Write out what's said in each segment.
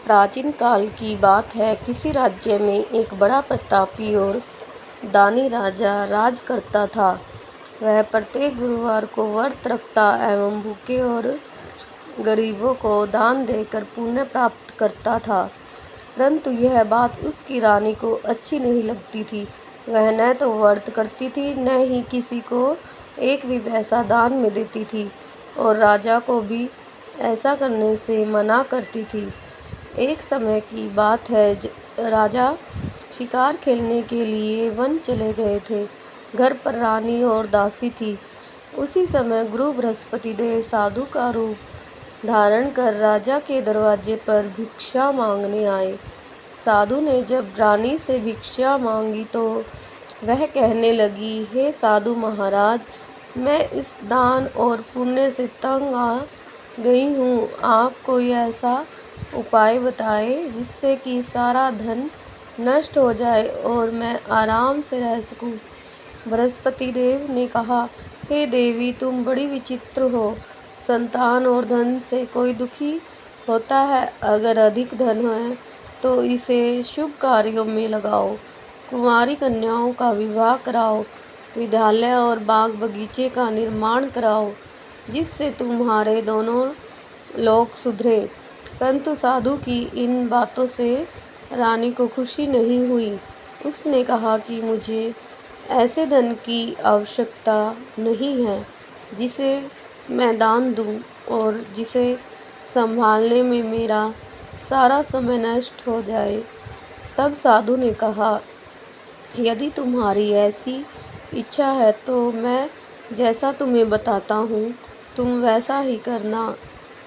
प्राचीन काल की बात है। किसी राज्य में एक बड़ा प्रतापी और दानी राजा राज करता था। वह प्रत्येक गुरुवार को व्रत रखता एवं भूखे और गरीबों को दान देकर पुण्य प्राप्त करता था। परंतु यह बात उसकी रानी को अच्छी नहीं लगती थी। वह न तो व्रत करती थी, न ही किसी को एक भी पैसा दान में देती थी और राजा को भी ऐसा करने से मना करती थी। एक समय की बात है, राजा शिकार खेलने के लिए वन चले गए थे। घर पर रानी और दासी थी। उसी समय गुरु बृहस्पति देव साधु का रूप धारण कर राजा के दरवाजे पर भिक्षा मांगने आए। साधु ने जब रानी से भिक्षा मांगी तो वह कहने लगी, हे साधु महाराज, मैं इस दान और पुण्य से तंग आ गई हूँ। आप कोई ऐसा उपाय बताए जिससे कि सारा धन नष्ट हो जाए और मैं आराम से रह सकूं। बृहस्पति देव ने कहा, हे देवी, तुम बड़ी विचित्र हो। संतान और धन से कोई दुखी होता है। अगर अधिक धन है तो इसे शुभ कार्यों में लगाओ। कुंवारी कन्याओं का विवाह कराओ। विद्यालय और बाग बगीचे का निर्माण कराओ, जिससे तुम्हारे दोनों लोग सुधरे। परंतु साधु की इन बातों से रानी को खुशी नहीं हुई। उसने कहा कि मुझे ऐसे धन की आवश्यकता नहीं है जिसे मैं दान दूं और जिसे संभालने में मेरा सारा समय नष्ट हो जाए। तब साधु ने कहा, यदि तुम्हारी ऐसी इच्छा है तो मैं जैसा तुम्हें बताता हूँ तुम वैसा ही करना।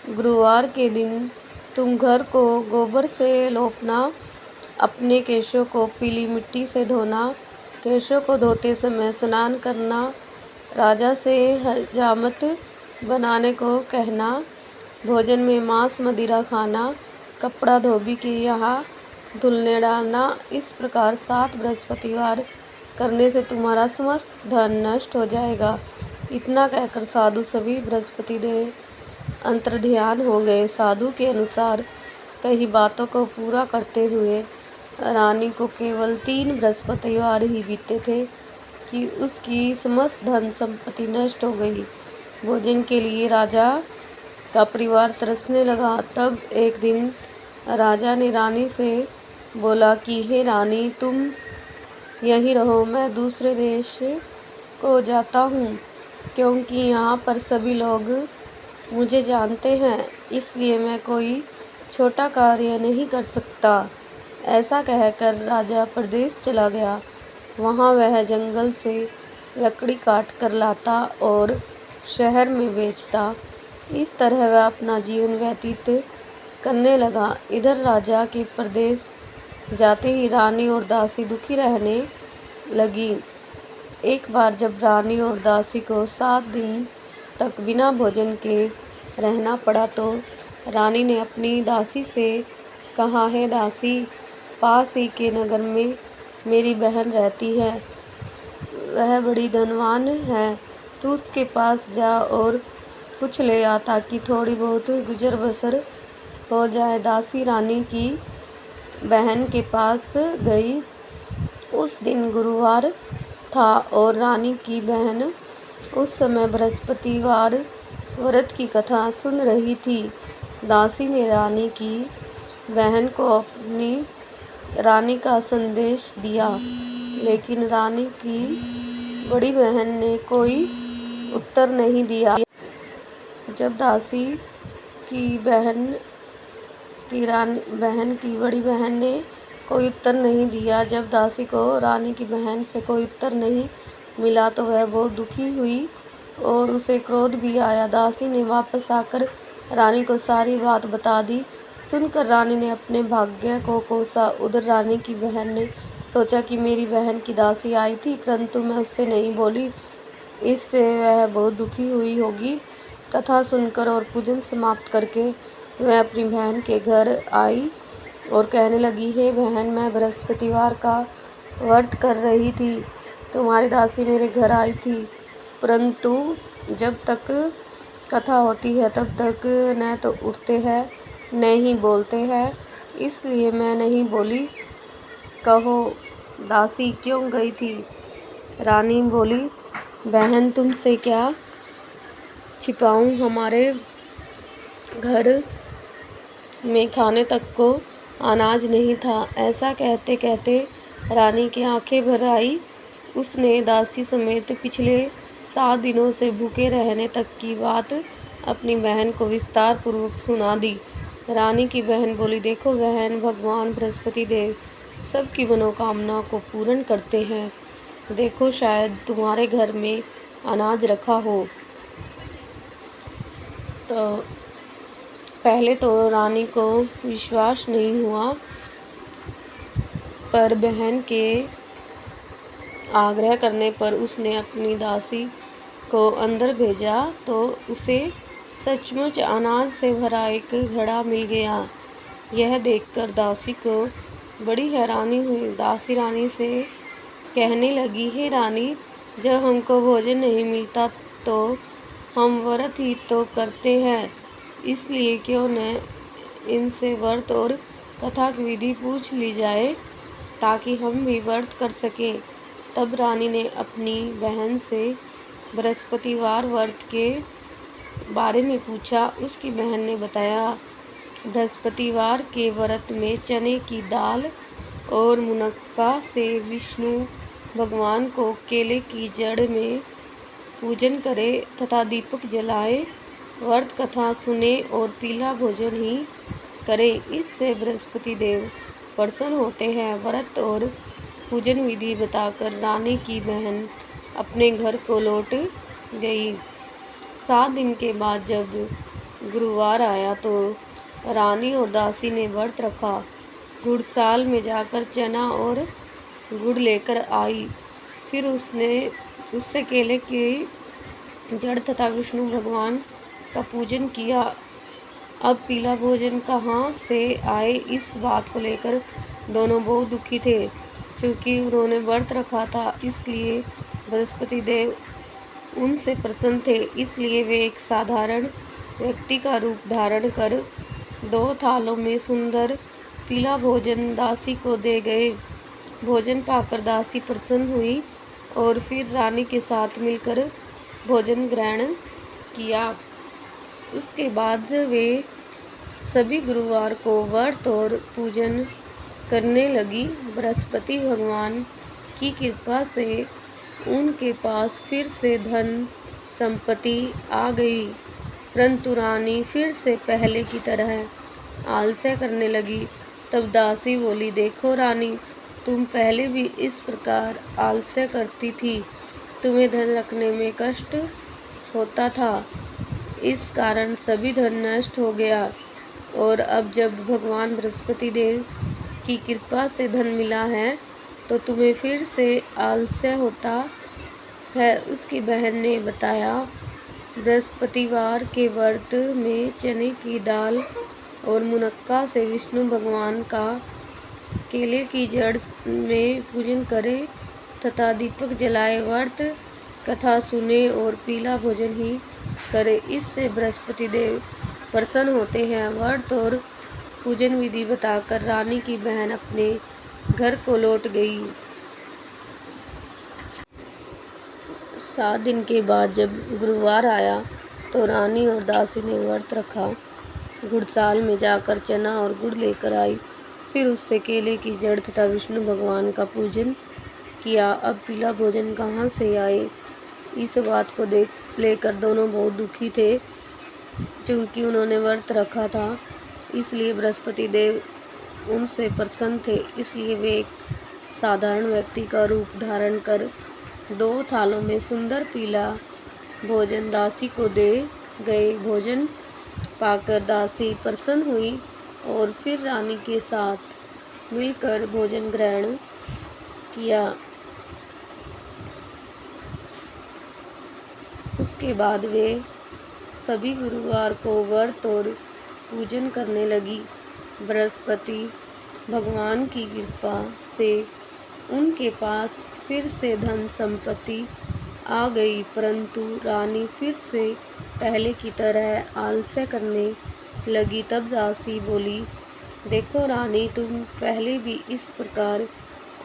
गुरुवार के दिन तुम घर को गोबर से लोपना, अपने केशों को पीली मिट्टी से धोना, केशों को धोते समय स्नान करना, राजा से हजामत बनाने को कहना, भोजन में मांस मदिरा खाना, कपड़ा धोबी के यहाँ धुलने डालना। इस प्रकार 7 बृहस्पतिवार करने से तुम्हारा समस्त धन नष्ट हो जाएगा। इतना कहकर साधु सभी बृहस्पति देव अंतर्ध्यान हो गए। साधु के अनुसार कई बातों को पूरा करते हुए रानी को केवल 3 बृहस्पतिवार ही बीते थे कि उसकी समस्त धन संपत्ति नष्ट हो गई। भोजन के लिए राजा का परिवार तरसने लगा। तब एक दिन राजा ने रानी से बोला कि हे रानी, तुम यहीं रहो, मैं दूसरे देश को जाता हूँ, क्योंकि यहाँ पर सभी लोग मुझे जानते हैं, इसलिए मैं कोई छोटा कार्य नहीं कर सकता। ऐसा कहकर राजा परदेश चला गया। वहाँ वह जंगल से लकड़ी काट कर लाता और शहर में बेचता। इस तरह वह अपना जीवन व्यतीत करने लगा। इधर राजा के परदेश जाते ही रानी और दासी दुखी रहने लगी। एक बार जब रानी और दासी को 7 दिन तक बिना भोजन के रहना पड़ा तो रानी ने अपनी दासी से कहा, है दासी, पास ही के नगर में मेरी बहन रहती है। वह बड़ी धनवान है। तू उसके पास जा और कुछ ले आ ताकि थोड़ी बहुत गुजर बसर हो जाए। दासी रानी की बहन के पास गई। उस दिन गुरुवार था और रानी की बहन उस समय बृहस्पतिवार व्रत की कथा सुन रही थी। दासी ने रानी की बहन को अपनी रानी का संदेश दिया, लेकिन रानी की बड़ी बहन ने कोई उत्तर नहीं दिया। जब दासी की बहन की बड़ी बहन ने कोई उत्तर नहीं दिया, जब दासी को रानी की बहन से कोई उत्तर नहीं मिला तो वह बहुत दुखी हुई और उसे क्रोध भी आया। दासी ने वापस आकर रानी को सारी बात बता दी। सुनकर रानी ने अपने भाग्य को कोसा। उधर रानी की बहन ने सोचा कि मेरी बहन की दासी आई थी, परंतु मैं उससे नहीं बोली, इससे वह बहुत दुखी हुई होगी। कथा सुनकर और पूजन समाप्त करके वह अपनी बहन के घर आई और कहने लगी, हे बहन, मैं बृहस्पतिवार का व्रत कर रही थी। तुम्हारी दासी मेरे घर आई थी, परंतु जब तक कथा होती है तब तक न तो उठते हैं न ही बोलते हैं। इसलिए मैं नहीं बोली। कहो दासी क्यों गई थी? रानी बोली, बहन तुमसे क्या छिपाऊं, हमारे घर में खाने तक को अनाज नहीं था। ऐसा कहते कहते रानी की आंखें भर आई। उसने दासी समेत पिछले 7 दिनों से भूखे रहने तक की बात अपनी बहन को विस्तार पूर्वक सुना दी। रानी की बहन बोली, देखो बहन, भगवान बृहस्पति देव सबकी मनोकामना को पूर्ण करते हैं। देखो शायद तुम्हारे घर में अनाज रखा हो। तो पहले तो रानी को विश्वास नहीं हुआ, पर बहन के आग्रह करने पर उसने अपनी दासी को अंदर भेजा तो उसे सचमुच अनाज से भरा एक घड़ा मिल गया। यह देखकर दासी को बड़ी हैरानी हुई। दासी रानी से कहने लगी, हे रानी, जब हमको भोजन नहीं मिलता तो हम व्रत ही तो करते हैं, इसलिए क्यों न इनसे व्रत और कथा की विधि पूछ ली जाए ताकि हम भी व्रत कर सकें। तब रानी ने अपनी बहन से बृहस्पतिवार व्रत के बारे में पूछा। उसकी बहन ने बताया, बृहस्पतिवार के व्रत में चने की दाल और मुनक्का से विष्णु भगवान को केले की जड़ में पूजन करे तथा दीपक जलाए, व्रत कथा सुने और पीला भोजन ही करे। इससे बृहस्पति देव प्रसन्न होते हैं। व्रत और पूजन विधि बताकर रानी की बहन अपने घर को लौट गई। 7 दिन के बाद जब गुरुवार आया तो रानी और दासी ने व्रत रखा। गुड़साल में जाकर चना और गुड़ लेकर आई। फिर उससे केले की जड़ तथा विष्णु भगवान का पूजन किया। अब पीला भोजन कहाँ से आए, इस बात को लेकर दोनों बहुत दुखी थे। चूँकि उन्होंने व्रत रखा था, इसलिए बृहस्पति देव उनसे प्रसन्न थे। इसलिए वे एक साधारण व्यक्ति का रूप धारण कर 2 थालों में सुंदर पीला भोजन दासी को दे गए। भोजन पाकर दासी प्रसन्न हुई और फिर रानी के साथ मिलकर भोजन ग्रहण किया। उसके बाद वे सभी गुरुवार को व्रत और पूजन करने लगी। बृहस्पति भगवान की कृपा से उनके पास फिर से धन संपत्ति आ गई, परंतु रानी फिर से पहले की तरह आलस्य करने लगी। तब दासी बोली, देखो रानी, तुम पहले भी इस प्रकार आलस्य करती थी। तुम्हें धन रखने में कष्ट होता था, इस कारण सभी धन नष्ट हो गया। और अब जब भगवान बृहस्पति देव की कृपा से धन मिला है तो तुम्हें फिर से आलस्य होता है। उसकी बहन ने बताया, बृहस्पतिवार के व्रत में चने की दाल और मुनक्का से विष्णु भगवान का केले की जड़ में पूजन करें तथा दीपक जलाए, व्रत कथा सुने और पीला भोजन ही करे। इससे बृहस्पति देव प्रसन्न होते हैं। व्रत और पूजन विधि बताकर रानी की बहन अपने घर को लौट गई। 7 दिन के बाद जब गुरुवार आया तो रानी और दासी ने व्रत रखा। गुड़साल में जाकर चना और गुड़ लेकर आई। फिर उससे केले की जड़ तथा विष्णु भगवान का पूजन किया। अब पीला भोजन कहाँ से आए, इस बात को लेकर दोनों बहुत दुखी थे। चूँकि उन्होंने व्रत रखा था, इसलिए बृहस्पति देव उनसे प्रसन्न थे। इसलिए वे एक साधारण व्यक्ति का रूप धारण कर 2 थालों में सुंदर पीला भोजन दासी को दे गए। भोजन पाकर दासी प्रसन्न हुई और फिर रानी के साथ मिलकर भोजन ग्रहण किया। उसके बाद वे सभी गुरुवार को व्रत और पूजन करने लगी। बृहस्पति भगवान की कृपा से उनके पास फिर से धन संपत्ति आ गई, परंतु रानी फिर से पहले की तरह आलस्य करने लगी। तब दासी बोली, देखो रानी, तुम पहले भी इस प्रकार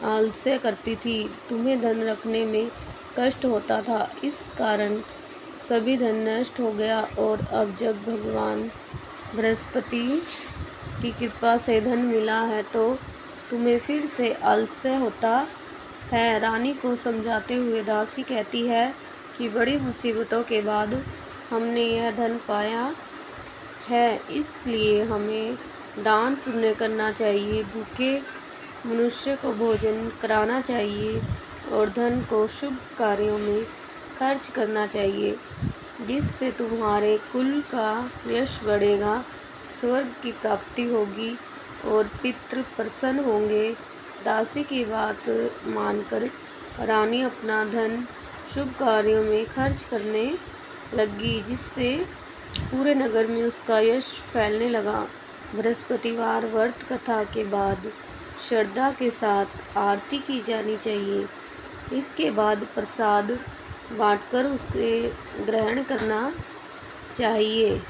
आलस्य करती थी। तुम्हें धन रखने में कष्ट होता था, इस कारण सभी धन नष्ट हो गया। और अब जब भगवान बृहस्पति की कृपा से धन मिला है तो तुम्हें फिर से आलस्य होता है। रानी को समझाते हुए दासी कहती है कि बड़ी मुसीबतों के बाद हमने यह धन पाया है, इसलिए हमें दान पुण्य करना चाहिए, भूखे मनुष्य को भोजन कराना चाहिए और धन को शुभ कार्यों में खर्च करना चाहिए, जिससे तुम्हारे कुल का यश बढ़ेगा, स्वर्ग की प्राप्ति होगी और पितृ प्रसन्न होंगे। दासी की बात मानकर रानी अपना धन शुभ कार्यों में खर्च करने लगी, जिससे पूरे नगर में उसका यश फैलने लगा। बृहस्पतिवार व्रत कथा के बाद श्रद्धा के साथ आरती की जानी चाहिए। इसके बाद प्रसाद बांटकर उसे ग्रहण करना चाहिए।